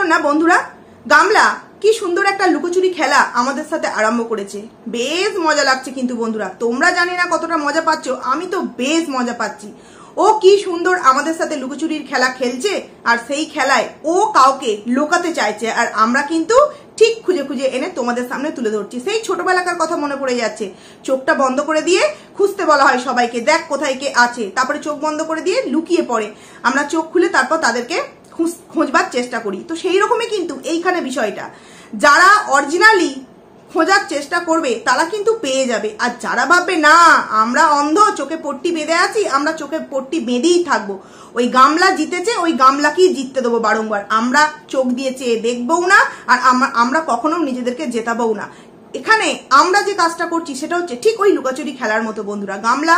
সুন্দর না বন্ধুরা? গামলা কি সুন্দর একটা লুকোচুরি খেলা আমাদের সাথে আরম্ভ করেছে। বেশ মজা লাগছে কিন্তু বন্ধুরা, তোমরা জানি না কতটা মজা পাচ্ছ, আমি তো বেশ মজা পাচ্ছি। ও কি সুন্দর আমাদের সাথে লুকোচুরির খেলা খেলছে, আর সেই খেলায় ও কাউকে লোকাতে চাইছে, আর আমরা কিন্তু ঠিক খুঁজে খুঁজে এনে তোমাদের সামনে তুলে ধরছি। সেই ছোটবেলাকার কথা মনে পড়ে যাচ্ছে। চোখটা বন্ধ করে দিয়ে খুঁজতে বলা হয় সবাইকে, দেখ কোথায় কে আছে, তারপরে চোখ বন্ধ করে দিয়ে লুকিয়ে পড়ে, আমরা চোখ খুলে তারপর তাদেরকে খোঁজবার চেষ্টা করি। তো সেই রকমই কিন্তু এইখানে বিষয়টা, যারা অরিজিনালি খোঁজার চেষ্টা করবে তারা কিন্তু পেয়ে যাবে, আর যারা ভাববে না আমরা অন্ধ, চোখে পট্টি বেঁধে আছি, আমরা চোখে পট্টি বেঁধেই থাকবো, ওই গামলা জিতেছে, ওই গামলাকেই জিততে দেবো বারংবার, আমরা চোখ দিয়ে চেয়ে দেখবও না, আর আমরা কখনো নিজেদেরকে জেতাবও না। এখানে আমরা যে কাজটা করছি সেটা হচ্ছে ঠিক ওই লুকাচুরি খেলার মতো বন্ধুরা। গামলা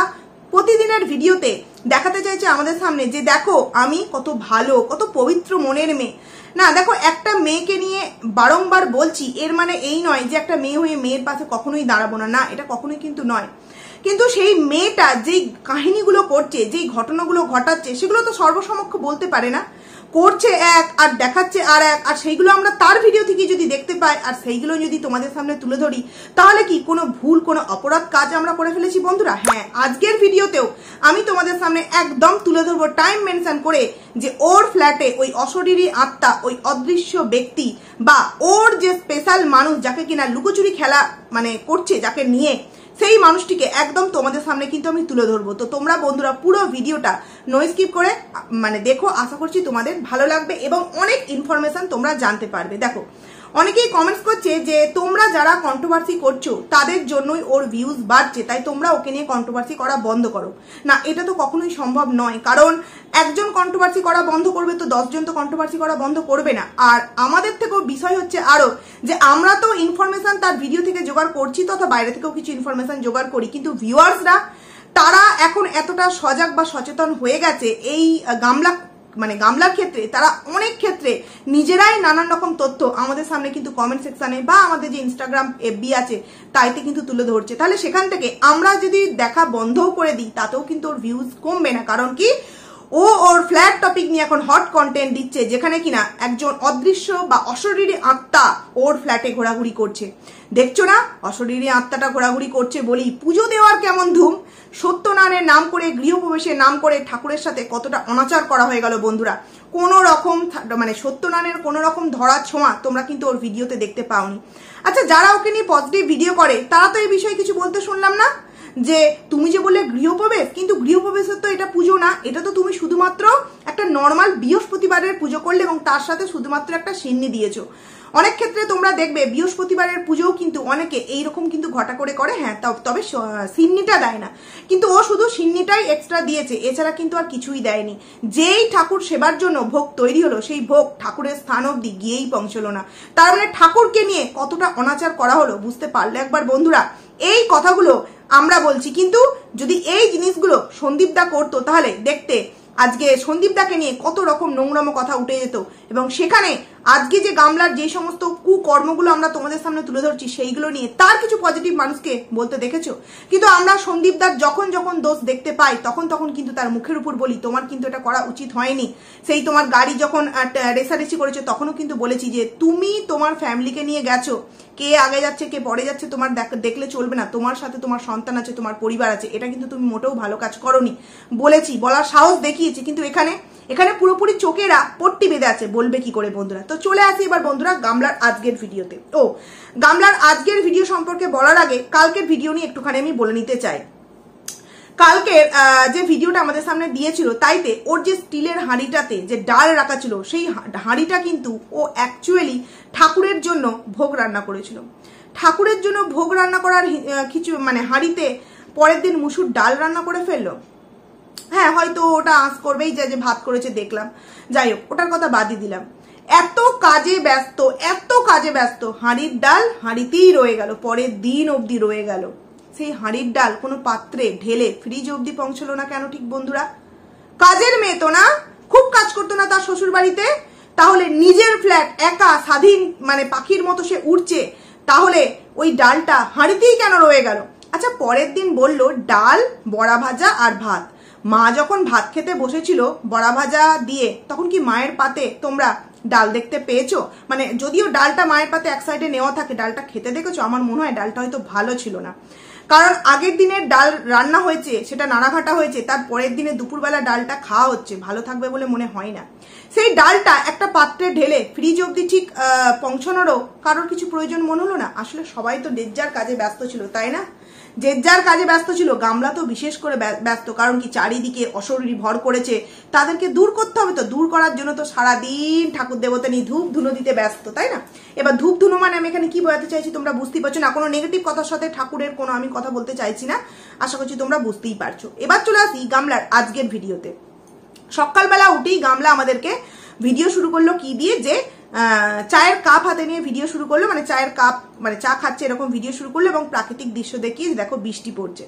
প্রতিদিনের ভিডিওতে দেখাতে চাইছে আমাদের সামনে যে দেখো আমি কত ভালো, কত পবিত্র মনের মেয়ে। না দেখো, একটা মেয়েকে নিয়ে বারংবার বলছি, এর মানে এই নয় যে একটা মেয়ে হয়ে মেয়ের পাশে কখনোই দাঁড়াবো না, না এটা কখনোই কিন্তু নয়। কিন্তু সেই মেয়েটা যেই কাহিনীগুলো করছে, যেই ঘটনাগুলো ঘটাচ্ছে, সেগুলো তো সর্বসমক্ষ বলতে পারে না, করছে এক আর দেখাচ্ছে আর এক, আর সেইগুলো আমরা তার ভিডিও থেকে যদি দেখতে পাই আর সেইগুলো যদি তোমাদের সামনে তুলে ধরি, তাহলে কি কোনো ভুল, কোনো অপরাধ কাজ আমরা করে ফেলেছি বন্ধুরা? হ্যাঁ, আজকের ভিডিওতেও আমি তোমাদের সামনে একদম তুলে ধরবো টাইম মেনশন করে, যে ওর ফ্ল্যাটে ওই অশরীরী আত্মা, ওই অদৃশ্য ব্যক্তি বা ওর যে স্পেশাল মানুষ যাকে কিনা লুকোচুরি খেলা মানে করছে, যাকে নিয়ে, সেই মানুষটিকে একদম তোমাদের সামনে কিন্তু আমি তুলে ধরবো। তো তোমরা বন্ধুরা পুরো ভিডিওটা নো স্কিপ করে মানে দেখো, আশা করছি তোমাদের ভালো লাগবে এবং অনেক ইনফরমেশন তোমরা জানতে পারবে। দেখো, অনেকেই কমেন্টস করছে যে তোমরা যারা কন্ট্রোভার্সি করছো তাদের জন্যই ওর ভিউজ বাড়ছে, তাই তোমরা ওকে নিয়ে কন্ট্রোভার্সি করা বন্ধ করো। না, এটা তো কখনোই সম্ভব নয়, কারণ একজন কন্ট্রোভার্সি করা বন্ধ করবে তো 10 জন তো কন্ট্রোভার্সি করা বন্ধ করবে না। আর আমাদের থেকেও বিষয় হচ্ছে আরো যে আমরা তো ইনফরমেশন তার ভিডিও থেকে জোগাড় করছি তথা বাইরে থেকেও কিছু ইনফরমেশন জোগাড় করি, কিন্তু ভিউয়ার্সরা তারা এখন এতটা সজাগ বা সচেতন হয়ে গেছে এই গামলার ক্ষেত্রে, তারা অনেক ক্ষেত্রে নিজেরাই নানান রকম তথ্য আমাদের সামনে কিন্তু কমেন্ট সেকশনে বা আমাদের যে ইনস্টাগ্রাম এফবি আছে তাইতে কিন্তু তুলে ধরছে। তাহলে সেখান থেকে আমরা যদি দেখা বন্ধও করে দিই তাতেও কিন্তু ওর ভিউজ কমবে না, কারণ কি ও ওর ফ্ল্যাট টপিক নিয়ে এখন হট কন্টেন্ট দিচ্ছে, যেখানে কিনা একজন অদৃশ্য বা অশরীরী আত্মা ওর ফ্ল্যাটে ঘোরাঘুরি করছে। দেখছো না, অশরীরী আত্মাটা ঘোরাঘুরি করছে বলেই পুজো দেওয়ার কেমন ধুম, সত্যনারায়ণের নাম করে, গৃহপ্রবেশের নাম করে ঠাকুরের সাথে কতটা অনাচার করা হয়ে গেল বন্ধুরা। কোনো রকম সত্যনারায়ণের কোনো রকম ধরা ছোঁয়া তোমরা কিন্তু ওর ভিডিওতে দেখতে পাওনি। আচ্ছা, যারা ওকে নিয়ে পজিটিভ ভিডিও করে তারা তো এই বিষয়ে কিছু বলতে শুনলাম না, যে তুমি যে বললে গৃহপ্রবেশ, কিন্তু গৃহপ্রবেশের তো এটা পুজো না, এটা তো তুমি শুধুমাত্র একটা নর্মাল বৃহস্পতিবারের পুজো করলে এবং তার সাথে শুধুমাত্র একটা সিন্নি দিয়েছো। অনেক ক্ষেত্রে তোমরা দেখবে বৃহস্পতিবারের পুজোও কিন্তু অনেকে এইরকম কিন্তু ঘটা করে করে, হ্যাঁ তবে সিন্নিটা দেয় না, কিন্তু ও শুধু সিন্নিটাই এক্সট্রা দিয়েছে, এছাড়া কিন্তু আর কিছুই দেয়নি। যেই ঠাকুর সেবার জন্য ভোগ তৈরি হলো, সেই ভোগ ঠাকুরের স্থান অব্দি গিয়েই পৌঁছলো না। তার মানে ঠাকুরকে নিয়ে কতটা অনাচার করা হলো বুঝতে পারলে একবার বন্ধুরা। এই কথাগুলো আমরা বলছি, কিন্তু যদি এই জিনিসগুলো সন্দীপদা করতো তাহলে দেখতে আজকে সন্দীপদাকে নিয়ে কত রকম নোংরামো কথা উঠে যেত, এবং সেখানে আজকে যে গামলার যে সমস্ত কুকর্মগুলো আমরা তোমাদের সামনে তুলে ধরছি সেইগুলো নিয়ে তার কিছু পজিটিভ মানুষকে বলতে দেখেছো। কিন্তু আমরা সন্দীপদার যখন যখন দোষ দেখতে পাই তখন তখন কিন্তু তার মুখের উপর বলি তোমার কিন্তু এটা করা উচিত হয়নি। সেই তোমার গাড়ি যখন রেসারেসি করেছো তখনও কিন্তু বলেছি যে তুমি তোমার ফ্যামিলিকে নিয়ে গেছো, কে আগে যাচ্ছে কে পরে যাচ্ছে তোমার দেখলে চলবে না, তোমার সাথে তোমার সন্তান আছে, তোমার পরিবার আছে, এটা কিন্তু তুমি মোটেও ভালো কাজ করোনি বলেছি, বলার সাহস দেখিয়েছি। কিন্তু এখানে পুরোপুরি চোখেরা পট্টি বেঁধে আছে, বলবে কি করে বন্ধুরা। তো চলে আসি এবার বন্ধুরা গামলার আজকের ভিডিওতে। গামলার আজকের ভিডিও সম্পর্কে বলার আগে কালকের ভিডিও নিয়ে একটুখানি আমি বলে নিতে চাই। কালকের যে ভিডিওটা আমাদের সামনে দিয়েছিল তাইতে ওর যে স্টিলের হাঁড়িটাতে যে ডাল রাখা ছিল, সেই হাঁড়িটা কিন্তু ও অ্যাকচুয়ালি ঠাকুরের জন্য ভোগ রান্না করেছিল। ঠাকুরের জন্য ভোগ রান্না করার কিছু হাঁড়িতে পরের দিন মুসুর ডাল রান্না করে ফেললো। হ্যাঁ, হয়তো ওটা আঁচ করবেই, যে ভাত করেছে দেখলাম, যাই হোক ওটার কথা বাদই দিলাম। এত কাজে ব্যস্ত হাঁড়ির ডাল হাঁড়িতেই রয়ে গেল, পরের দিন অবধি রয়ে গেল। সেই হাঁড়ির ডাল কোনো পাত্রে ঢেলে ফ্রিজ অবধি পৌঁছলো না কেন ঠিক বন্ধুরা? কাজের মেয়ে তো না, খুব কাজ করতো না তার শ্বশুর বাড়িতে, তাহলে নিজের ফ্ল্যাট একা স্বাধীন পাখির মতো সে উড়ছে, তাহলে ওই ডালটা হাঁড়িতেই কেন রয়ে গেল? আচ্ছা, পরের দিন বলল ডাল, বড়া ভাজা আর ভাত। মা যখন ভাত খেতে বসেছিল বড়া ভাজা দিয়ে, তখন কি মায়ের পাতে তোমরা ডাল দেখতে পেয়েছো? মানে যদিও ডালটা মায়ের পাতে এক সাইডে নেওয়া থাকে, ডালটা খেতে দেখেছো? আমার মনে হয় ডালটা হয়তো ভালো ছিল না, কারণ আগের দিনের ডাল রান্না হয়েছে, সেটা নাড়াঘাটা হয়েছে, তার পরের দিনে দুপুরবেলা ডালটা খাওয়া হচ্ছে, ভালো থাকবে বলে মনে হয় না। সেই ডালটা একটা পাত্রে ঢেলে ফ্রিজ অব্দি ঠিক পৌঁছানোরও কারোর কিছু প্রয়োজন মনে হলো না। আসলে সবাই তো যার কাজে ব্যস্ত ছিল, তাই না? যার কাজে ব্যস্ত ছিল, গামলা তো বিশেষ করে ব্যস্ত, কারণ কি চারিদিকে অশরীরী ভর করেছে, তাদেরকে দূর করতে হবে। তো দূর করার জন্য তো সারাদিন ঠাকুর দেবতা নিয়ে ধূপ ধুনো দিতে ব্যস্ত, তাই না? এবার ধূপ ধুনো মানে আমি এখানে কি বোঝাতে চাইছি তোমরা বুঝতেই পারছো না, কোনো নেগেটিভ কথার সাথে ঠাকুরের কোনো আমি কথা বলতে চাইছি না, আশা করছি তোমরা বুঝতেই পারছো। এবার চলে আসি গামলার আজকের ভিডিওতে। সকালবেলা উঠেই গামলা আমাদেরকে ভিডিও শুরু করলো কি দিয়ে, যে চায়ের কাপ হাতে নিয়ে ভিডিও শুরু করলো, মানে চায়ের কাপ, মানে চা খাচ্ছে এরকম ভিডিও শুরু করলো, এবং প্রাকৃতিক দৃশ্য দেখিয়ে দেখো বৃষ্টি পড়ছে।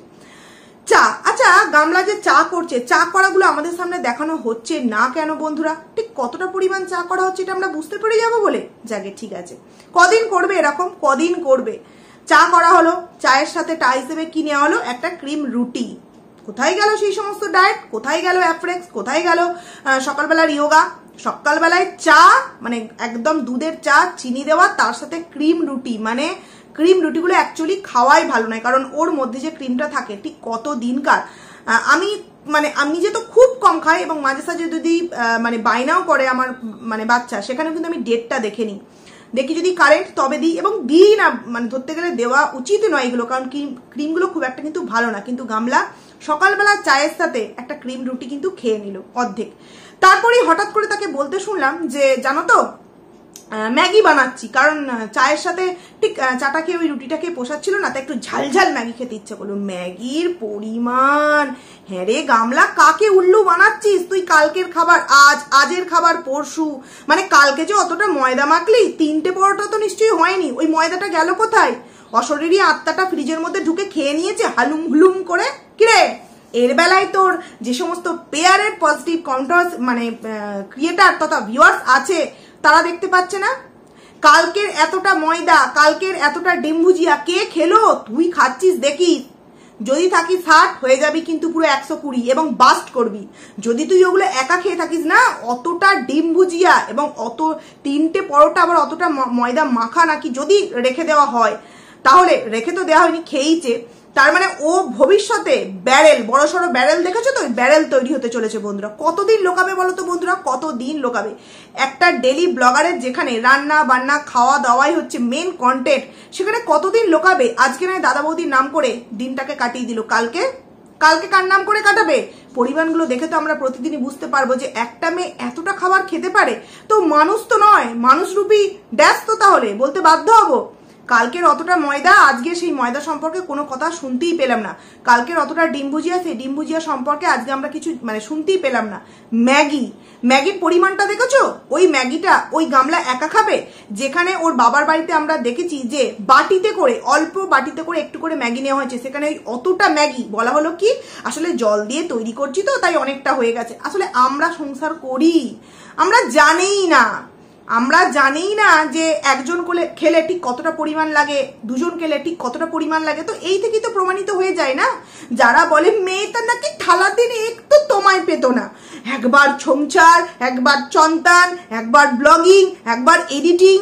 চা, আচ্ছা গামলা যে চা করছে, চা করাগুলো আমাদের সামনে দেখানো হচ্ছে না কেন বন্ধুরা? ঠিক কতটা পরিমাণ চা করা হচ্ছে এটা আমরা বুঝতে পেরে যাবো বলে? যাকে ঠিক আছে, কদিন করবে এরকম, কদিন করবে? চা করা হলো, চায়ের সাথে টা হিসেবে কি নেওয়া হলো? একটা ক্রিম রুটি। কোথায় গেল সেই সমস্ত ডায়েট? কোথায় গেল অ্যাফ্রেক্স? কোথায় গেল সকালবেলার ইয়োগা? সকালবেলায় চা, মানে একদম দুধের চা, চিনি দেওয়া, তার সাথে ক্রিম রুটি। মানে ক্রিম রুটিগুলো অ্যাকচুয়ালি খাওয়াই ভালো নয়, কারণ ওর মধ্যে যে ক্রিমটা থাকে ঠিক কত দিনকার। আমি যে তো খুব কম খাই, এবং মাঝে সাঝে যদি মানে বায়নাও করে আমার মানে বাচ্চা, সেখানে কিন্তু আমি ডেটটা দেখে নিই, দেখি যদি কারেন্ট তবে দিই, এবং দিই না, মানে ধরতে গেলে দেওয়া উচিত নয় এগুলো, কারণ ক্রিমগুলো খুব একটা কিন্তু ভালো না। কিন্তু গামলা সকালবেলা চায়ের সাথে একটা ক্রিম রুটি কিন্তু খেয়ে নিল অর্ধেক। তারপরেই হঠাৎ করে তাকে বলতে শুনলাম যে জানো তো ম্যাগি বানাচ্ছি, কারণ চায়ের সাথে ঠিক চাটা খেয়ে ওই রুটিটাকে পোষাচ্ছিল না, তাই একটু ঝালঝাল ম্যাগি খেতে ইচ্ছে করলো। ম্যাগির পরিমাণ, হ্যাঁ রে গামলা, কাকে উল্লু বানাচ্ছিস তুই? কালকের খাবার আজ, আজের খাবার পরশু, মানে কালকে যে অতটা ময়দা মাখলি, 3টে পরোটা তো নিশ্চয়ই হয়নি, ওই ময়দাটা গেল কোথায়? অশরীরী আত্মাটা ফ্রিজের মধ্যে ঢুকে খেয়ে নিয়েছে হালুম হুলুম করে। কিরে, এর বেলায় তোর যে সমস্ত পেয়ারের পজিটিভ কাউন্টার মানে ক্রিয়েটার তথা ভিউয়ার্স আছে, তারা দেখতে পাচ্ছে না? কালকের এতটা ময়দা, কালকের এতটা ডিম ভুজিয়া কে খেলো? তুই খাচ্ছিস দেখিস, যদি থাকিস 60 হয়ে যাবি কিন্তু পুরো 120, এবং বাস্ট করবি। যদি তুই ওগুলো একা খেয়ে থাকিস না, অতটা ডিম ভুজিয়া এবং অত 3টে পরোটা, আবার অতটা ময়দা মাখা নাকি যদি রেখে দেওয়া হয়, তাহলে রেখে তো দেওয়া হয়নি, খেয়েইছে, তার মানে ও ভবিষ্যতে ব্যারেল, বড় সড়ো ব্যারেল, দেখেছো তো, ব্যারেল তৈরি হতে চলেছে বন্ধুরা। কতদিন লোকাবে বলো তো বন্ধুরা, কতদিন লোকাবে? একটা ডেলি ব্লগারের যেখানে রান্না বান্না খাওয়া দাওয়াই হচ্ছে মেন কন্টেন্ট, সেখানে কতদিন লোকাবে? আজকে নয় দাদা বৌদির নাম করে দিনটাকে কাটিয়ে দিল, কালকে কার নাম করে কাটাবে? পরিমাণগুলো দেখে তো আমরা প্রতিদিনই বুঝতে পারবো যে একটা মেয়ে এতটা খাবার খেতে পারে, তো মানুষ তো নয়, মানুষরূপী ড্যাশ তো তাহলে বলতে বাধ্য হবো। কালকের অতটা ময়দা, আজকে সেই ময়দা সম্পর্কে কোনো কথা শুনতেই পেলাম না। কালকের অতটা ডিম ভুজিয়া, সেই ডিম ভুজিয়া সম্পর্কে আজকে আমরা কিছু মানে শুনতেই পেলাম না। ম্যাগির পরিমাণটা দেখেছো? ওই ম্যাগিটা ওই গামলা একা খাবে, যেখানে ওর বাবার বাড়িতে আমরা দেখেছি যে বাটিতে করে, অল্প বাটিতে করে একটু করে ম্যাগি নেওয়া হয়েছে, সেখানে ওই অতটা ম্যাগি বলা হলো কি আসলে জল দিয়ে তৈরি করছি তো তাই অনেকটা হয়ে গেছে। আসলে আমরা সংসার করি, আমরা জানিই না যে একজন খেলে ঠিক কতটা পরিমাণ লাগে, দুজন খেলে ঠিক কতটা পরিমাণ লাগে। তো এই থেকেই তো প্রমাণিত হয়ে যায় না, যারা বলে মেয়েটা নাকি থালা দিন একটু তোমায় পেত না, একবার সংসার, একবার সন্তান, একবার ব্লগিং, একবার এডিটিং,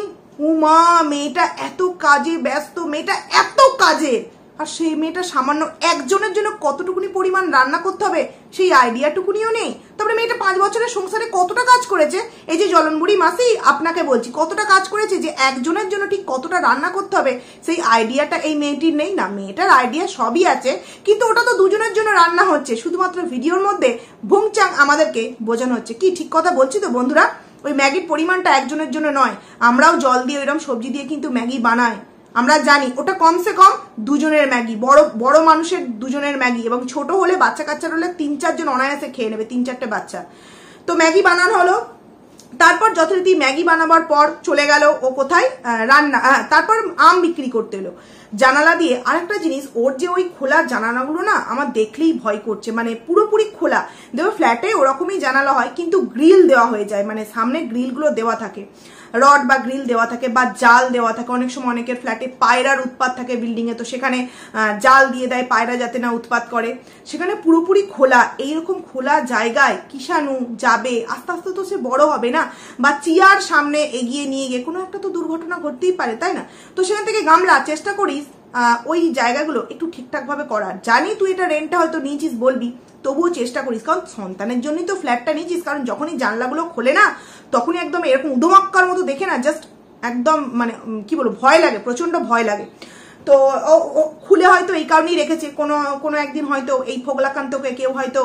উমা মেয়েটা এত কাজে ব্যস্ত, মেয়েটা এত কাজে, আর সেই মেয়েটা সামান্য একজনের জন্য কতটুকুনি পরিমাণ রান্না করতে হবে সেই আইডিয়াটুকুনিও নেই। তারপরে মেয়েটা 5 বছরের সংসারে কতটা কাজ করেছে, এই যে জলনবুড়ি মাসি আপনাকে বলছি, কতটা কাজ করেছে যে একজনের জন্য ঠিক কতটা রান্না করতে হবে সেই আইডিয়াটা এই মেয়েটির নেই। না, মেয়েটার আইডিয়া সবই আছে, কিন্তু ওটা তো দুজনের জন্য রান্না হচ্ছে, শুধুমাত্র ভিডিওর মধ্যে ভুংচাং আমাদেরকে বোঝানো হচ্ছে। কি ঠিক কথা বলছি তো বন্ধুরা? ওই ম্যাগির পরিমাণটা একজনের জন্য নয়, আমরাও জল দিয়ে ওইরকম সবজি দিয়ে কিন্তু ম্যাগি বানাই, আমরা জানি ওটা কমসে কম দুজনের ম্যাগি, বড় মানুষের দুজনের ম্যাগি, এবং ছোট হলে বাচ্চা কাচ্চার হলে 3-4 জন অনায়াসে খেয়ে নেবে, 3-4টে বাচ্চা। তো ম্যাগি বানানো হলো, তারপর যথারীতি ম্যাগি বানাবার পর চলে গেল ও কোথায়? রান্না, তারপর আম বিক্রি করতে এলো। জানালা দিয়ে। আরেকটা জিনিস, ওর যে ওই খোলা জানালাগুলো না আমার দেখলেই ভয় করছে, মানে পুরোপুরি খোলা। দেখো ফ্ল্যাটে ওরকমই জানালা হয়, কিন্তু গ্রিল দেওয়া হয়ে যায়, মানে সামনে গ্রিলগুলো দেওয়া থাকে, রড বা গ্রিল দেওয়া থাকে বা জাল দেওয়া থাকে। অনেক সময় অনেকের ফ্ল্যাটে পায়রার উৎপাত থাকে বিল্ডিংয়ে, তো সেখানে জাল দিয়ে দেয় পায়রা যাতে না উৎপাত করে। সেখানে পুরোপুরি খোলা, এইরকম খোলা জায়গায় কিষাণু যাবে, আস্তে আস্তে তো সে বড় হবে না, বা চিয়ার সামনে এগিয়ে নিয়ে গিয়ে কোনো একটা তো দুর্ঘটনা ঘটতেই পারে, তাই না? তো সেখান থেকে গামলা চেষ্টা করিস ওই জায়গাগুলো একটু ঠিকঠাকভাবে করার। জানি তুই এটা রেন্টটা হয়তো নিয়েছিস বলবি, তবুও চেষ্টা করিস, কারণ সন্তানের জন্যই তো ফ্ল্যাটটা নিয়েছিস। কারণ যখনই জানলাগুলো খোলে না, তখনই একদম এরকম উদমাক্কার মতো দেখে না, জাস্ট একদম মানে কি বলবো, ভয় লাগে, প্রচন্ড ভয় লাগে। তো খুলে হয়তো এই কারণেই রেখেছে, কোনো একদিন হয়তো এই ফোগলাকান্তকে কেউ হয়তো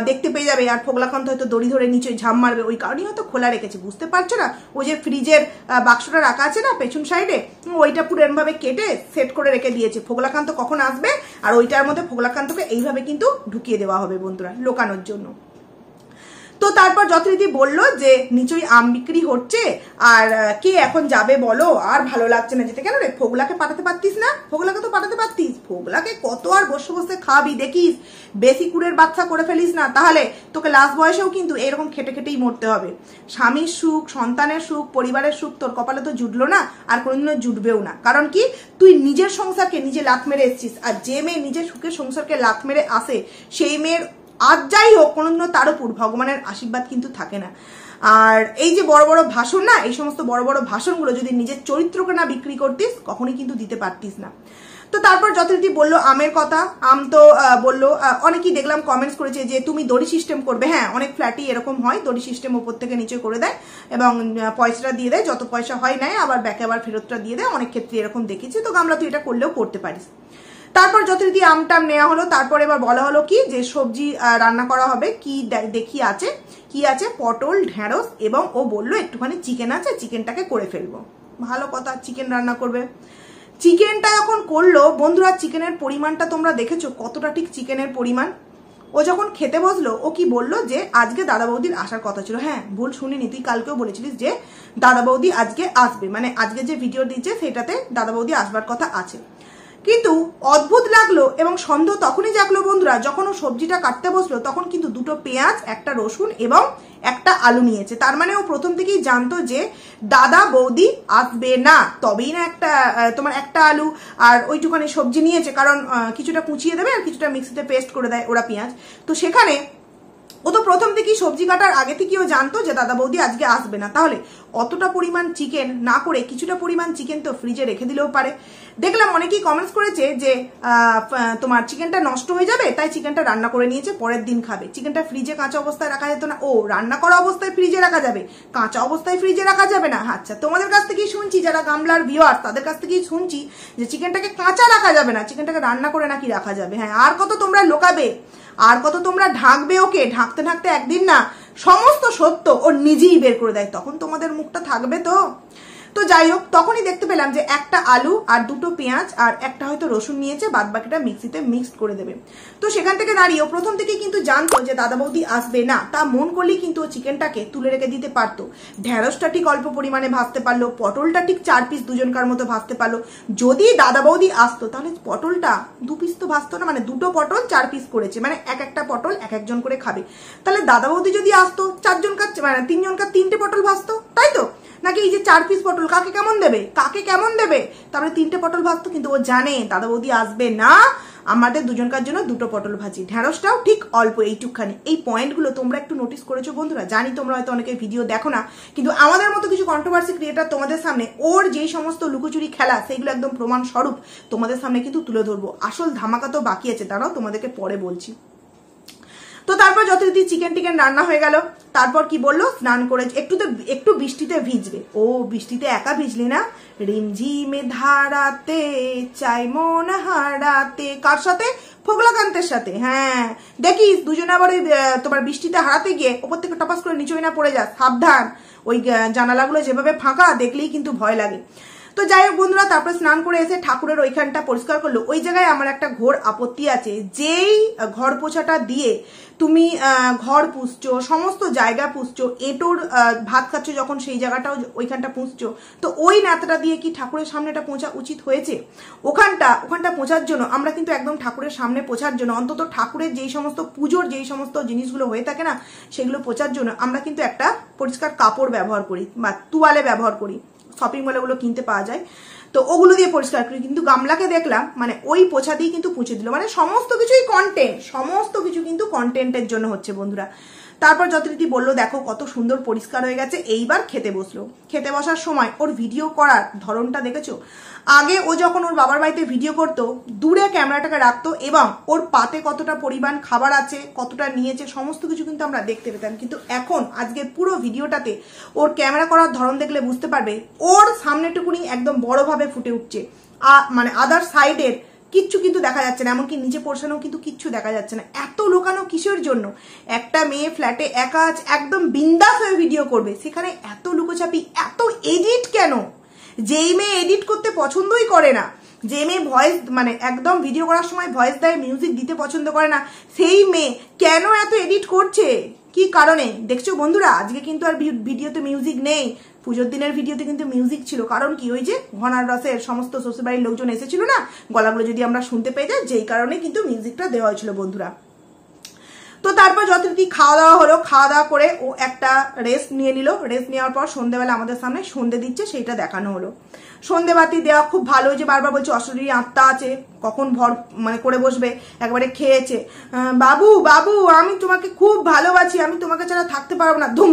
দেখতে পেয়ে যাবে, আর ফোগলাকান্ত হয়তো দড়ি ধরে নিচে ঝাঁপ মারবে, ওই কারণেই হয়তো খোলা রেখেছে। বুঝতে পারছো না? ওই যে ফ্রিজের বাক্সটা রাখা আছে না পেছন সাইডে, ওইটা পুরো এরমভাবে কেটে সেট করে রেখে দিয়েছে, ফোগলাকান্ত কখন আসবে আর ওইটার মধ্যে ফোগলাকান্তকে এইভাবে কিন্তু ঢুকিয়ে দেওয়া হবে বন্ধুরা, লোকানোর জন্য। তো তারপর যথারীতি বললো যে নিচই আম বিক্রি হচ্ছে, আর কে এখন যাবে বলো, আর ভালো লাগছে না যেতে। কেন রে, ফোগলাকে পাঠাতে পারতিস না? ফোগলাকে তো পাঠাতে পারতিস, ফোগলাকে কত আর বসে বসে খাবি, দেখিস বেশি কুড়ের বাচ্চা করে ফেলিস না, তাহলে তোকে লাস্ট বয়সেও কিন্তু এরকম খেটে খেটেই মরতে হবে। স্বামীর সুখ, সন্তানের সুখ, পরিবারের সুখ তোর কপালে তো জুটলো না, আর কোনোদিনও জুটবেও না। কারণ কি, তুই নিজের সংসারকে নিজে লাথ মেরে এসছিস, আর যে মেয়ে নিজের সুখের সংসারকে লাথ মেরে আসে, সেই মেয়ের আজ যাই হোক কোনোদিনও তার উপর ভগবানের আশীর্বাদ কিন্তু থাকে না। আর এই যে বড় বড় ভাষণ না, এই সমস্ত বড় বড় ভাষণগুলো যদি নিজের চরিত্রকে না বিক্রি করতিস, কখনোই কিন্তু দিতে পারতিস না। তো তারপর যথারীতি বললো আমের কথা। আম তো বললো, অনেকেই দেখলাম কমেন্টস করেছে যে তুমি দড়ি সিস্টেম করবে। হ্যাঁ, অনেক ফ্ল্যাটই এরকম হয়, দড়ি সিস্টেম ওপর থেকে নিচে করে দেয় এবং পয়সাটা দিয়ে দেয়, যত পয়সা হয় নেয়, আবার ব্যাকে আবার ফেরতটা দিয়ে দেয়, অনেক ক্ষেত্রে এরকম দেখেছি। তো গামলা তুই এটা করলেও করতে পারিস। তারপর যথারীতি আমটাম নেওয়া হলো। তারপর এবার বলা হলো কি যে সবজি রান্না করা হবে। কি দেখি আছে, কি আছে, পটল, ঢেঁড়স, এবং ও বললো একটুখানি চিকেন আছে, চিকেনটাকে করে ফেলবো। ভালো কথা, চিকেন রান্না করবে। চিকেনটা যখন করলো বন্ধুরা, চিকেনের পরিমাণটা তোমরা দেখেছো কতটা ঠিক চিকেনের পরিমাণ। ও যখন খেতে বসলো, ও কি বললো যে আজকে দাদা বৌদির আসার কথা ছিল। হ্যাঁ, ভুল শুনিনি, তুই কালকেও বলেছিলিস যে দাদা বৌদি আজকে আসবে, মানে আজকে যে ভিডিও দিচ্ছে সেটাতে দাদা বৌদি আসবার কথা আছে। কিন্তু অদ্ভুত লাগলো এবং সন্দেহ তখনই জাগলো বন্ধুরা, যখন ও সবজিটা কাটতে বসলো, তখন কিন্তু দুটো পেঁয়াজ, একটা রসুন এবং একটা আলু নিয়েছে। তার মানে ও প্রথম থেকেই জানতো যে দাদা বৌদি আসবে না, তবেই না তোমার একটা আলু আর ওইটুখানি সবজি নিয়েছে, কারণ কিছুটা কুচিয়ে দেবে আর কিছুটা মিক্সিতে পেস্ট করে দেয় ওরা পেঁয়াজ। তো সেখানে ও তো প্রথম থেকেই সবজি কাটার আগে থেকেও জানতো যে দাদা বৌদি আজকে আসবে না। তাহলে অতটা পরিমাণ চিকেন না করে কিছুটা পরিমাণ চিকেন তো ফ্রিজে রেখে দিলেও পারে। দেখলাম অনেকেই কমেন্টস করেছে যে তোমার চিকেনটা নষ্ট হয়ে যাবে, তাই চিকেনটা রান্না করে নিয়েছে, পরের দিন খাবে। চিকেনটা ফ্রিজে কাঁচা অবস্থায় রাখা যেত না? ও, রান্না করা অবস্থায় ফ্রিজে রাখা যাবে, কাঁচা অবস্থায় ফ্রিজে রাখা যাবে না? আচ্ছা, তোমাদের কাছ থেকেই শুনছি, যারা গামলার ভিউয়ার্স তাদের কাছ থেকেই শুনছি যে চিকেনটাকে কাঁচা রাখা যাবে না, চিকেনটাকে রান্না করে নাকি রাখা যাবে। হ্যাঁ, আর কত তোমরা লোকাবে, আর কত তোমরা ঢাকবে ওকে? ঢাকতে ঢাকতে একদিন না সমস্ত সত্য ও নিজেই বের করে দেয়, তখন তোমাদের মুখটা থাকবে তো? তো যাই হোক, তখনই দেখতে পেলাম যে একটা আলু আর দুটো পেঁয়াজ আর একটা হয়তো রসুন নিয়েছে, বাদ বাকিটা মিক্সিতে মিক্সড করে দেবে। তো সেখান থেকে দাঁড়িয়ে প্রথম থেকেই কিন্তু জানতো যে দাদা বৌদি আসবে না, তা মন করলেই কিন্তু ও চিকেনটাকে তুলে রেখে দিতে পারতো। ঢেঁড়সটা ঠিক অল্প পরিমাণে ভাজতে পারলো, পটলটা ঠিক 4 পিস দুজনকার মতো ভাজতে পারলো। যদি দাদা বৌদি আসতো তাহলে পটলটা 2 পিস তো ভাজতো না, মানে দুটো পটল 4 পিস করেছে, মানে একটা পটল এক একজন করে খাবে। তাহলে দাদা বৌদি যদি আসতো, 4 জনকার মানে 3 জনকার 3টে পটল ভাজতো, তাই তো? নাকি এই যে 4 পিস পটল কাকে কেমন দেবে, কাকে কেমন দেবে? তারপরে 3টে পটল ভাজতো, কিন্তু ও জানে দাদা বৌদি আসবে না, আমাদের দুজনকার জন্য 2টো পটল ভাজি, ঢেঁড়সটাও ঠিক অল্প এইটুকখানি। এই পয়েন্টগুলো তোমরা একটু নোটিস করেছো বন্ধুরা? জানি তোমরা হয়তো অনেকে ভিডিও দেখো না, কিন্তু আমাদের মতো কিছু কন্ট্রোভার্সি ক্রিয়েটার তোমাদের সামনে ওর যেই সমস্ত লুকোচুরি খেলা, সেগুলো একদম প্রমাণ স্বরূপ তোমাদের সামনে কিন্তু তুলে ধরবো। আসল ধামাকা তো বাকি আছে, দাঁড়াও তোমাদেরকে পরে বলছি। তো তারপর যথারীতি চিকেন টিকেন রান্না হয়ে গেল। তারপর কি বললো, স্নান করে একটু বৃষ্টিতে ভিজবে। ও, বৃষ্টিতে একা ভিজলি না, রিমঝিমে ধারাতে চাই মন হারাতে। কার সাথে? ফোগলাকান্তের সাথে। হ্যাঁ, দেখিস দুজনে আবার ওই তোমার বৃষ্টিতে হারাতে গিয়ে ওপর থেকে টপাস করে নিচে না পড়ে যাস, সাবধান। ওই জানালাগুলো যেভাবে ফাঁকা, দেখলেই কিন্তু ভয় লাগে। তো যাই হোক বন্ধুরা, তারপরে স্নান করে এসে ঠাকুরের ওইখানটা পরিষ্কার করলো। ওই জায়গায় আমার একটা ঘোর আপত্তি আছে, যেই ঘর পোছাটা দিয়ে তুমি ঘর পুছছো, সমস্ত জায়গা পুছছো, এঁটোর ভাত খাচ্ছ যখন সেই জায়গাটাও ওইখানটা পুছছো, তো ওই ন্যাতাটা দিয়ে কি ঠাকুরের সামনেটা পোঁছা উচিত হয়েছে? ওখানটা পোঁছার জন্য আমরা কিন্তু একদম ঠাকুরের সামনে পোছার জন্য, অন্তত ঠাকুরের যেই সমস্ত পুজোর যেই সমস্ত জিনিসগুলো হয়ে থাকে না, সেগুলো পোছার জন্য আমরা কিন্তু একটা পরিষ্কার কাপড় ব্যবহার করি বা তুয়ালে ব্যবহার করি, শপিং মলে ওগুলো কিনতে পাওয়া যায়, তো ওগুলো দিয়ে পরিষ্কার করি। কিন্তু গামলাকে দেখলাম মানে ওই পোছা দিয়ে কিন্তু পুছে দিল, মানে সমস্ত কিছুই কন্টেন্ট, সমস্ত কিছু কিন্তু কন্টেন্টের জন্য হচ্ছে বন্ধুরা। তারপর যথারীতি বললো দেখো কত সুন্দর পরিষ্কার হয়ে গেছে, এইবার খেতে বসলো। খেতে বসার সময় ওর ভিডিও করার ধরনটা দেখেছো? আগে ও যখন ওর বাবার বাড়িতে ভিডিও করতো, দূরে ক্যামেরাটাকে রাখতো এবং ওর পাতে কতটা পরিমাণ খাবার আছে, কতটা নিয়েছে, সমস্ত কিছু কিন্তু আমরা দেখতে পেতাম। কিন্তু এখন আজকের পুরো ভিডিওটাতে ওর ক্যামেরা করার ধরন দেখলে বুঝতে পারবে ওর সামনেটুকুনি একদম বড়ভাবে ফুটে উঠছে, মানে আদার সাইডের কিচ্ছু কিন্তু দেখা যাচ্ছে না, এমনকি নিচে পোর্শনেও কিন্তু কিচ্ছু দেখা যাচ্ছে না। এত লোকানো কিসের জন্য? একটা মেয়ে ফ্ল্যাটে একা আছে, একদম বিন্দাস হয়ে ভিডিও করবে, সেখানে এত লুকোচাপি, এত এডিট কেন? যেই মেয়ে এডিট করতে পছন্দই করে না, যে মেয়ে ভয়েস মানে একদম ভিডিও করার সময় ভয়েস দেয়, মিউজিক দিতে পছন্দ করে না, সেই মেয়ে কেন এত এডিট করছে? কি কারণে? দেখছো বন্ধুরা, আজকে কিন্তু আর ভিডিওতে মিউজিক নেই, পুজোর দিনের ভিডিওতে কিন্তু মিউজিক ছিল। কারণ কি, ওই যে ঘনার রসের সমস্ত শ্বশুরবাড়ির লোকজন এসেছিল না, গলাগুলো যদি আমরা শুনতে পেয়ে যাই, যেই কারণে কিন্তু মিউজিকটা দেওয়া হয়েছিল বন্ধুরা। তো তারপর যতটুকু খাওয়া দাওয়া হলো, খাওয়া দাওয়া করে ও একটা রেস্ট নিয়ে নিল। রেস্ট নেওয়ার পর সন্ধ্যেবেলা আমাদের সামনে সন্ধে দিচ্ছে, সেইটা দেখানো হলো। সন্ধে বাতি দেওয়া খুব ভালো, যে বারবার বলছে অশরীরী আত্মা আছে, কখন ভর মানে করে বসবে, একবারে খেয়েছে। বাবু বাবু আমি তোমাকে খুব ভালোবাসি, আমি তোমাকে ছাড়া থাকতে পারবো না, ধুম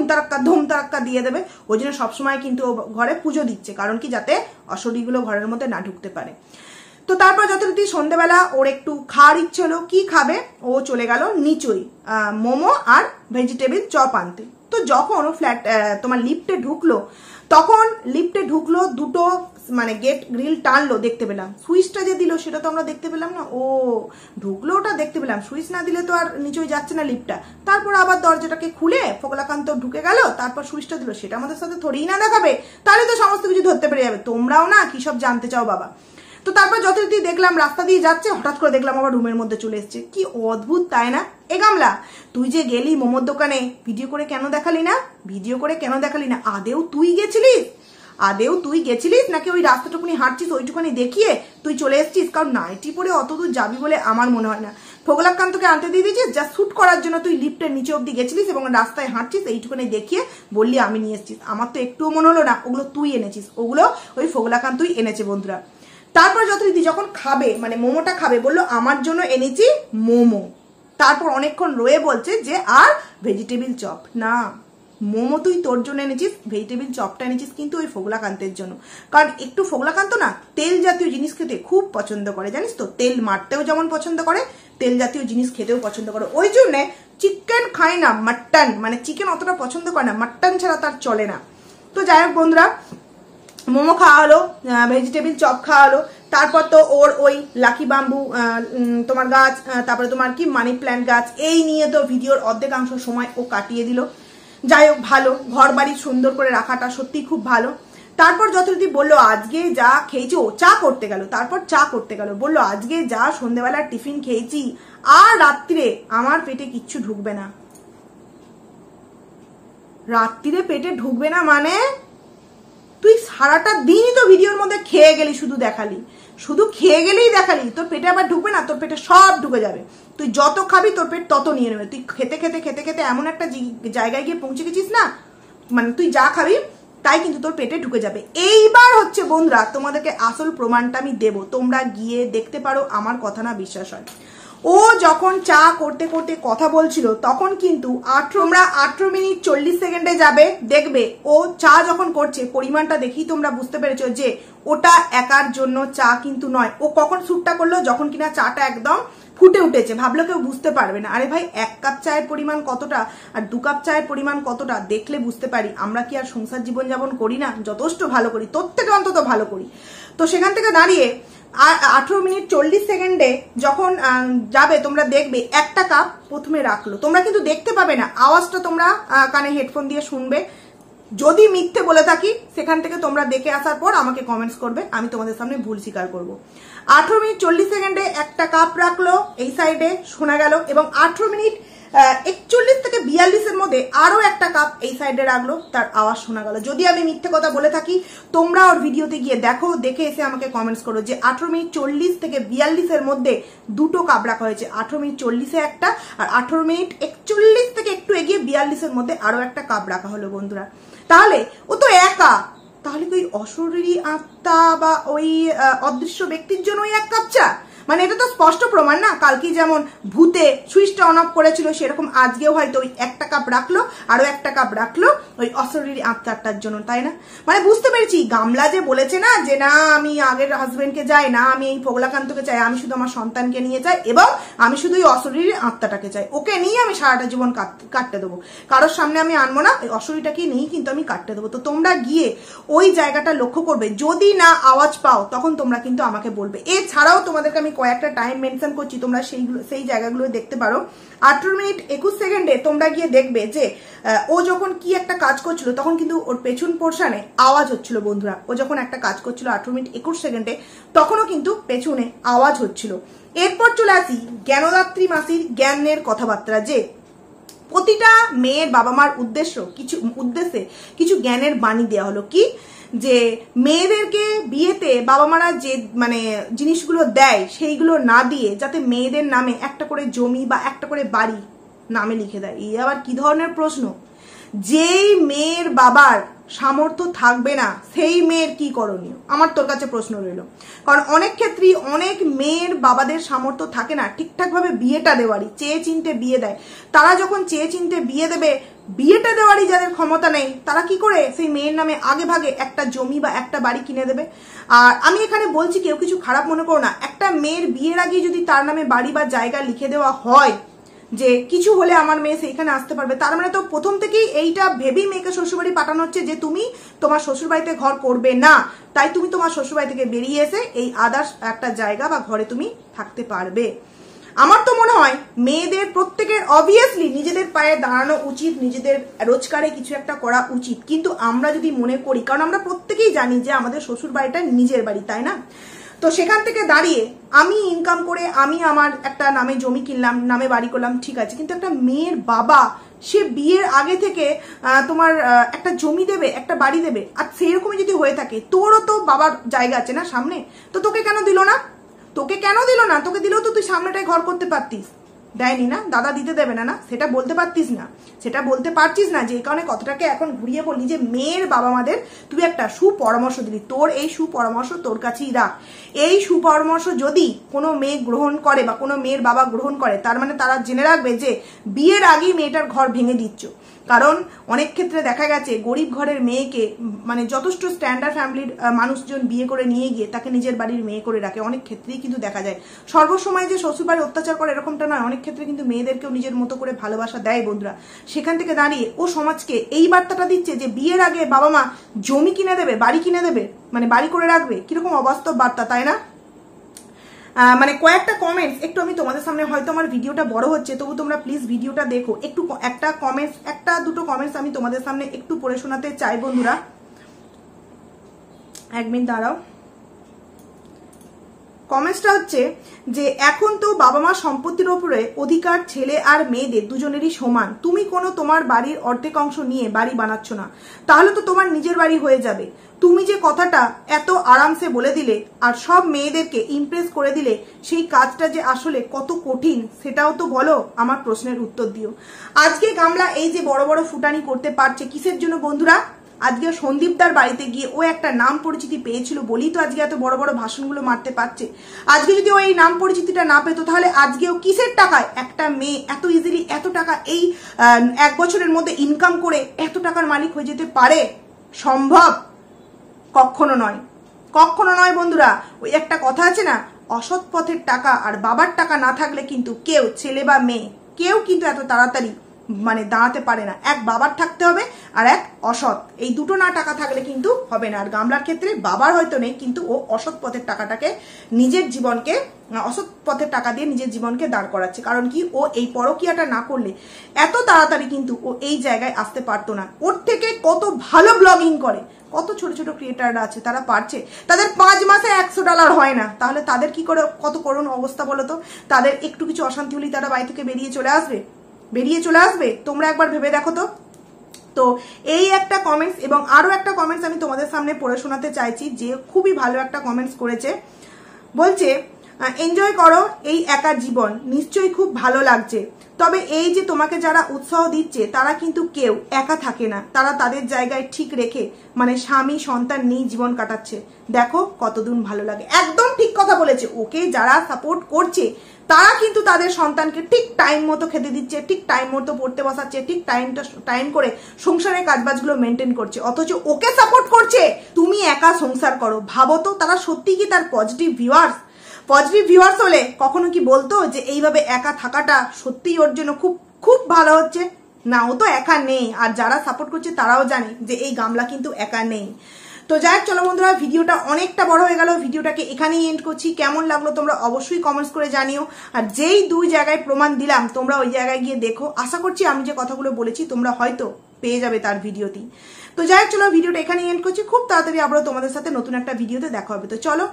তারাক্কা দিয়ে দেবে। ওই জন্য সবসময় কিন্তু ও ঘরে পুজো দিচ্ছে, কারণ কি, যাতে অশরীরগুলো ঘরের মধ্যে না ঢুকতে পারে। তো তারপর যথারীতি সন্ধ্যেবেলা ওর একটু খাওয়ার ইচ্ছে হলো, কি খাবে, ও চলে গেল নিচই মোমো আর ভেজিটেবিল চপ আনতে। তো যখন ও ফ্ল্যাট তোমার লিফটে ঢুকলো, তখন লিফটে ঢুকলো, দুটো মানে গেট গ্রিল টানলো, দেখতে পেলাম। সুইচটা যে দিল সেটা তো আমরা দেখতে পেলাম না, ও ঢুকলো ওটা দেখতে পেলাম, সুইচ না দিলে তো আর নিচই যাচ্ছে না লিফটটা। তারপর আবার দরজাটাকে খুলে ফোকলাকান্ত ঢুকে গেল, তারপর সুইচটা দিল, সেটা আমাদের সাথে থোড়েই না দেখাবে, তাহলে তো সমস্ত কিছু ধরতে পেরে যাবে। তোমরাও না কি সব জানতে চাও বাবা। তো তারপর যথারীতি দেখলাম রাস্তা দিয়ে যাচ্ছে, হঠাৎ করে দেখলাম আবার রুমের মধ্যে চলে এসছে। কি অদ্ভুত তাই না? এ গামলা, তুই যে গেলি মোমোর দোকানে, ভিডিও করে কেন দেখালি না? ভিডিও করে কেন দেখালি না? আদেও তুই গেছিলিস নাকি ওই রাস্তাটুকুনি হাঁটছিস, ওইটুকুনি দেখিয়ে তুই চলে এসছিস? কারণ নাইটি পরে অত দূর যাবি বলে আমার মনে হয় না। ফোগলাকান্তকে আনতে দিয়ে দিয়েছিস, যা শুট করার জন্য তুই লিফটের নিচে অব্দি গেছিলিস এবং রাস্তায় হাঁটছিস, এইটুকুনি দেখিয়ে বললি আমি নিয়ে এসছিস। আমার তো একটুও মনে হলো না ওগুলো তুই এনেছিস, ওগুলো ওই ফোগলাকান্তই এনেছে বন্ধুরা। তারপর যথারীতি যখন খাবে মানে মোমোটা খাবে, বললো আমার জন্য এনেছি মোমো। তারপর অনেকক্ষণ রয়ে বলছে যে আর ভেজিটেবিল চপ না, মোমো তুই তোর জন্য এনেছিস, ভেজিটেবিল চপটা এনেছিস কিন্তু ওই ফোগলাকান্তের জন্য। কারণ একটু ফোগলাকান্ত না তেল জাতীয় জিনিস খেতে খুব পছন্দ করে, জানিস তো, তেল মারতেও যেমন পছন্দ করে, তেল জাতীয় জিনিস খেতেও পছন্দ করে। ওই জন্যে চিকেন খায় না, মাটন, মানে চিকেন অতটা পছন্দ করে না, মাটন ছাড়া তার চলে না। তো যাই হোক বন্ধুরা, মোমো খাওয়া হলো, ভেজিটেবিল চপ খাওয়া হলো। তারপর তো ওর ওই লাকি বাম্বু তোমার গাছ, তারপরে তোমার কি মানি প্ল্যান্ট গাছ, এই নিয়ে তো ভিডিওর অর্ধেকাংশ সময় ও কাটিয়ে দিল। যাই হোক ভালো, ঘর বাড়ি সুন্দর করে রাখাটা সত্যি খুব ভালো। তারপর যথারীতি বললো আজকে যা খেয়েছি, ও চা করতে গেল, তারপর চা করতে গেল, বললো আজকে যা সন্ধ্যেবেলার টিফিন খেয়েছি আর রাত্রিরে আমার পেটে কিচ্ছু ঢুকবে না। রাত্রিরে পেটে ঢুকবে না মানে তুই সারাটা দিনই তো ভিডিওর মধ্যে খেয়ে গেলি, শুধু খেয়ে গেলেই দেখালি, তোর পেটে আবার ঢুকবে না? তোর পেটে সব ঢুকে যাবে, তুই যত খাবি তোর পেট তত নিয়ে নেবে। তুই খেতে খেতে খেতে খেতে এমন একটা জায়গায় গিয়ে পৌঁছে গেছিস না, মানে তুই যা খাবি তাই কিন্তু তোর পেটে ঢুকে যাবে। এইবার হচ্ছে বন্ধুরা তোমাদেরকে আসল প্রমাণটা আমি দেব, তোমরা গিয়ে দেখতে পারো আমার কথা না বিশ্বাস হয়। ও যখন চা করতে করতে কথা বলছিল তখন কিন্তু 18 মিনিট 40 সেকেন্ডে যাবে, দেখবে ও চা যখন করছে পরিমাণটা দেখেই তোমরা বুঝতে পেরেছো যে ওটা একার জন্য চা কিন্তু নয়। ও কখন শ্যুটটা করলো, যখন কিনা চাটা একদম ফুটে উঠেছে, ভাবলো কেউ বুঝতে পারবে না। আরে ভাই, 1 কাপ চায়ের পরিমাণ কতটা আর 2 কাপ চায়ের পরিমাণ কতটা দেখলে বুঝতে পারি। আমরা কি আর সংসার জীবনযাপন করি না? যথেষ্ট ভালো করি, তোর থেকে অন্তত ভালো করি। তো সেখান থেকে দাঁড়িয়ে 18 মিনিট 40 সেকেন্ডে যখন যাবে তোমরা দেখবে একটা কাপ প্রথমে রাখলো, তোমরা কিন্তু দেখতে পাবে না, আওয়াজটা তোমরা কানে হেডফোন দিয়ে শুনবে, যদি মিথ্যে বলে থাকি সেখান থেকে তোমরা দেখে আসার পর আমাকে কমেন্টস করবে, আমি তোমাদের সামনে ভুল স্বীকার করব। 18 মিনিট 40 সেকেন্ডে একটা কাপ রাখলো এই সাইডে শোনা গেল, এবং 18 মিনিট 41 থেকে 42-এর মধ্যে আরো একটা কাপ এই সাইডে রাখলো, তার আওয়াজ শোনা গেল। যদি আমি মিথ্যে কথা বলে থাকি তোমরা ওর ভিডিওতে গিয়ে দেখো, দেখে এসে আমাকে কমেন্টস করো যে 18 মিনিট 40 থেকে 42-এর মধ্যে দুটো কাপ রাখা হয়েছে। 18 মিনিট 40-এ একটা, আর 18 মিনিট 41 থেকে একটু এগিয়ে 42-এর মধ্যে আরো একটা কাপ রাখা হলো বন্ধুরা। তাহলে ও তো একা, তাহলে কি ওই অশরীরী আত্মা বা ওই অদৃশ্য ব্যক্তির জন্য ওই এক কাপ চা? মানে এটা তো স্পষ্ট প্রমাণ না, কালকে যেমন ভূতে সুইচটা অন অফ করেছিল সেরকম আজকেও হয়তো ওই একটা কাপ রাখলো, আরো একটা কাপ রাখলো ওই অশরীরী আত্মাটার জন্য, তাই না? মানে বুঝতে পেরেছি গামলা যে বলেছে না যে না আমি আগের হাজবেন্ডকে চাই না, আমি এই পগলাকান্তকে চাই, আমি শুধু আমার সন্তানকে নিয়ে চাই, এবং আমি শুধু ওই অশরীরী আত্মাটাকে চাই, ওকে নিয়ে আমি সারাটা জীবন কাটতে দেবো, কারোর সামনে আমি আনবো না, ওই অশরীরটাকে নিয়েই কিন্তু আমি কাটতে দেবো। তো তোমরা গিয়ে ওই জায়গাটা লক্ষ্য করবে, যদি না আওয়াজ পাও তখন তোমরা কিন্তু আমাকে বলবে। এছাড়াও তোমাদেরকে আমি কয়েকটা টাইম মেনশন করছি, তোমরা সেই জায়গাগুলো দেখতে পারো। 18 মিনিট 21 সেকেন্ডে তোমরা গিয়ে দেখবে যে ও যখন কি একটা কাজ করছিল তখন কিন্তু ওর পেছন পোর্শনে আওয়াজ হচ্ছিল বন্ধুরা। ও যখন একটা কাজ করছিল 18 মিনিট 21 সেকেন্ডে তখনও কিন্তু পেছনে আওয়াজ হচ্ছিল। এরপর চলে আসি জ্ঞানদাত্রী মাসির জ্ঞানের কথাবার্তা, যে প্রতিটা মেয়ের বাবা মার উদ্দেশ্যে কিছু জ্ঞানের বাণী দেওয়া হলো। কি যে মেয়েদেরকে বিয়েতে বাবা মারা যে মানে জিনিসগুলো দেয় সেইগুলো না দিয়ে যাতে মেয়েদের নামে একটা করে জমি বা একটা করে বাড়ি নামে লিখে দেয়। এই আবার কি ধরনের প্রশ্ন? যেই মেয়ের বাবার সামর্থ্য থাকবে না সেই মেয়ের কি করণীয়, আমার তোর কাছে প্রশ্ন রইল। কারণ অনেক ক্ষেত্রেই অনেক মেয়ের বাবাদের সামর্থ্য থাকে না ঠিকঠাক ভাবে বিয়েটা দেওয়ারই, চেয়ে চিনতে বিয়ে দেয়। তারা যখন চেয়ে চিনতে বিয়ে দেবে, বিয়েটা দেওয়ারই যাদের ক্ষমতা নেই তারা কি করে সেই মেয়ের নামে আগে ভাগে একটা জমি বা একটা বাড়ি কিনে দেবে। আর আমি এখানে বলছি কেউ কিছু খারাপ মনে করো না, একটা মেয়ের বিয়ের আগে যদি তার নামে বাড়ি বা জায়গা লিখে দেওয়া হয় যে কিছু হলে আমার মেয়ে সেইখানে আসতে পারবে, তার মানে তো প্রথম থেকেই এইটা ভেবেই মেয়েকে শ্বশুরবাড়ি পাঠানো হচ্ছে যে তুমি তোমার শ্বশুরবাড়িতে ঘর করবে না, তাই তুমি তোমার শ্বশুরবাড়ি থেকে বেরিয়ে এসে এই আদার্স একটা জায়গা বা ঘরে তুমি থাকতে পারবে। আমার তো মনে হয় মেয়েদের প্রত্যেকের অবভিয়াসলি নিজেদের পায়ে দাঁড়ানো উচিত, নিজেদের রোজগারে কিছু একটা করা উচিত। কিন্তু আমরা যদি মনে করি, কারণ আমরা প্রত্যেকেই জানি যে আমাদের শ্বশুর বাড়িটা নিজের বাড়ি, তাই না? তো সেখান থেকে দাঁড়িয়ে আমি ইনকাম করে আমি আমার একটা নামে জমি কিনলাম, নামে বাড়ি করলাম, ঠিক আছে, কিন্তু একটা মেয়ের বাবা সে বিয়ের আগে থেকে তোমার একটা জমি দেবে, একটা বাড়ি দেবে, আর সেরকমই যদি হয়ে থাকে, তোরও তো বাবার জায়গা আছে না সামনে, তো তোকে কেন দিল না? তোকে কেন দিল না? তোকে দিলেও তো তুই সামনেটাই ঘর করতে পারতিস। দেয়নি না, দাদা দিতে দেবে না, না সেটা বলতে পারতিস না, সেটা বলতে পারছিস না, যে কারণে কথাটাকে এখন ঘুরিয়ে বললি যে মেয়ের বাবা মাদের তুই একটা সুপরামর্শ দিলি, তোর এই সুপরামর্শ তোর কাছেই রাখ। এই সুপরামর্শ যদি কোনো মেয়ে গ্রহণ করে বা কোনো মেয়ের বাবা গ্রহণ করে, তার মানে তারা জেনে রাখবে যে বিয়ের আগেই মেয়েটার ঘর ভেঙে দিচ্ছ। কারণ অনেক ক্ষেত্রে দেখা গেছে গরিব ঘরের মেয়েকে মানে যথেষ্ট স্ট্যান্ডার্ড ফ্যামিলির মানুষজন বিয়ে করে নিয়ে গিয়ে তাকে নিজের বাড়ির মেয়ে করে রাখে। অনেক ক্ষেত্রেই কিন্তু দেখা যায় সর্বসময় যে শ্বশুরবাড়ি অত্যাচার করে এরকমটা নয়, অনেক ক্ষেত্রে কিন্তু মেয়েদেরকেও নিজের মতো করে ভালোবাসা দেয় বন্ধুরা। সেখান থেকে দাঁড়িয়ে ও সমাজকে এই বার্তাটা দিচ্ছে যে বিয়ের আগে বাবা মা জমি কিনে দেবে, বাড়ি কিনে দেবে, মানে বাড়ি করে রাখবে। কিরকম অবাস্তব বার্তা, তাই না? মানে কয়েকটা কমেন্টস একটু আমি তোমাদের সামনে, হয়তো আমার ভিডিওটা বড় হচ্ছে তবু তোমরা প্লিজ ভিডিওটা দেখো, একটু একটা কমেন্টস, একটা দুটো কমেন্টস আমি তোমাদের সামনে একটু পড়ে শোনাতে চাই বন্ধুরা। এক মিনিট দাঁড়াও। কমেন্টসটা হচ্ছে যে এখন তো বাবা মা সম্পত্তির উপরে অধিকার ছেলে আর মেয়েদের দুজনেরই সমান, তুমি কোনো তোমার বাড়ির অর্ধেক অংশ নিয়ে বাড়ি বানাচ্ছ না, তাহলে তো তোমার নিজের বাড়ি হয়ে যাবে। তুমি যে কথাটা এত আরামসে বলে দিলে আর সব মেয়েদেরকে ইমপ্রেস করে দিলে, সেই কাজটা যে আসলে কত কঠিন সেটাও তো বলো, আমার প্রশ্নের উত্তর দিও। আজকে গামলা এই যে বড় বড় ফুটানি করতে পারছে কিসের জন্য বন্ধুরা? আজকে সন্দীপদার বাড়িতে গিয়ে ও একটা নাম পরিচিতি পেয়েছিল বলেই তো আজকে এত বড় বড় ভাষণগুলো মারতে পারছে। আজকে যদি ও এই নাম পরিচিতিটা না পেতো তাহলে আজকেও কিসের টাকায় একটা মেয়ে এত ইজিলি এত টাকা এই 1 বছরের মধ্যে ইনকাম করে এত টাকার মালিক হয়ে যেতে পারে? সম্ভব? কখনো নয়, কখনো নয় বন্ধুরা। ওই একটা কথা আছে না, অসৎ পথের টাকা আর বাবার টাকা না থাকলে কিন্তু কেউ, ছেলে বা মেয়ে, কেউ কিন্তু এত তাড়াতাড়ি মানে দাঁড়াতে পারে না। এক বাবার থাকতে হবে আর এক অসৎ, এই দুটো না টাকা থাকলে কিন্তু হবে না। আর গামলার ক্ষেত্রে বাবার হয়তো নেই, কিন্তু ও অসৎ পথের টাকাটাকে নিজের জীবনকে, অসৎ পথের টাকা দিয়ে নিজের জীবনকে দাঁড় করাচ্ছে। কারণ কি, ও এই পরকীয়াটা না করলে এত তাড়াতাড়ি কিন্তু ও এই জায়গায় আসতে পারতো না। ওর থেকে কত ভালো ব্লগিং করে কত ছোট ছোট ক্রিয়েটাররা আছে, তারা পারছে, তাদের 5 মাসে $100 হয় না, তাহলে তাদের কি করে কত করুণ অবস্থা বলো তো। তাদের একটু কিছু অশান্তি হলেই তারা বাড়ি থেকে বেরিয়ে চলে আসবে। তোমরা একবার ভেবে দেখো তো। তো এই একটা কমেন্টস, এবং আরো একটা কমেন্টস আমি তোমাদের সামনে পড়ে শোনাতে চাইছি, যে খুবই ভালো একটা কমেন্টস করেছে। বলছে, এনজয় করো এই একা জীবন, নিশ্চয়ই খুব ভালো লাগছে, তবে এই যে তোমাকে যারা উৎসাহ দিচ্ছে তারা কিন্তু কেউ একা থাকে না, তারা তাদের জায়গায় ঠিক রেখে, মানে স্বামী সন্তান নিয়ে জীবন কাটাচ্ছে, দেখো কতদূর ভালো লাগে। একদম ঠিক কথা বলেছে। ওকে যারা সাপোর্ট করছে তারা কিন্তু তাদের সন্তানকে ঠিক টাইম মতো খেতে দিচ্ছে, ঠিক টাইম মতো পড়তে বসাচ্ছে, ঠিক টাইম করে সংসারের কাজবাজগুলো মেনটেন করছে, অথচ ওকে সাপোর্ট করছে তুমি একা সংসার করো। ভাবো তো, তারা সত্যি কি তার পজিটিভ ভিউয়ার্স হলে কখনো কি বলতো যে এইভাবে একা থাকাটা সত্যিই ওর জন্য খুব খুব ভালো হচ্ছে? না, ও তো একা নেই, আর যারা সাপোর্ট করছে তারাও জানে যে এই গামলা কিন্তু একা নেই। তো যাই হোক, চলো বন্ধুরা, ভিডিওটা অনেকটা বড় হয়ে গেল, ভিডিওটাকে এখানেই এন্ড করছি। কেমন লাগলো তোমরা অবশ্যই কমেন্টস করে জানিও। আর যেই 2 জায়গায় প্রমাণ দিলাম তোমরা ওই জায়গায় গিয়ে দেখো, আশা করছি আমি যে কথাগুলো বলেছি তোমরা হয়তো পেয়ে যাবে তার ভিডিওতেই। তো যাই হোক, চলো ভিডিওটা এখানেই এন্ড করছি। খুব তাড়াতাড়ি আবারও তোমাদের সাথে নতুন একটা ভিডিওতে দেখা হবে। তো চলো।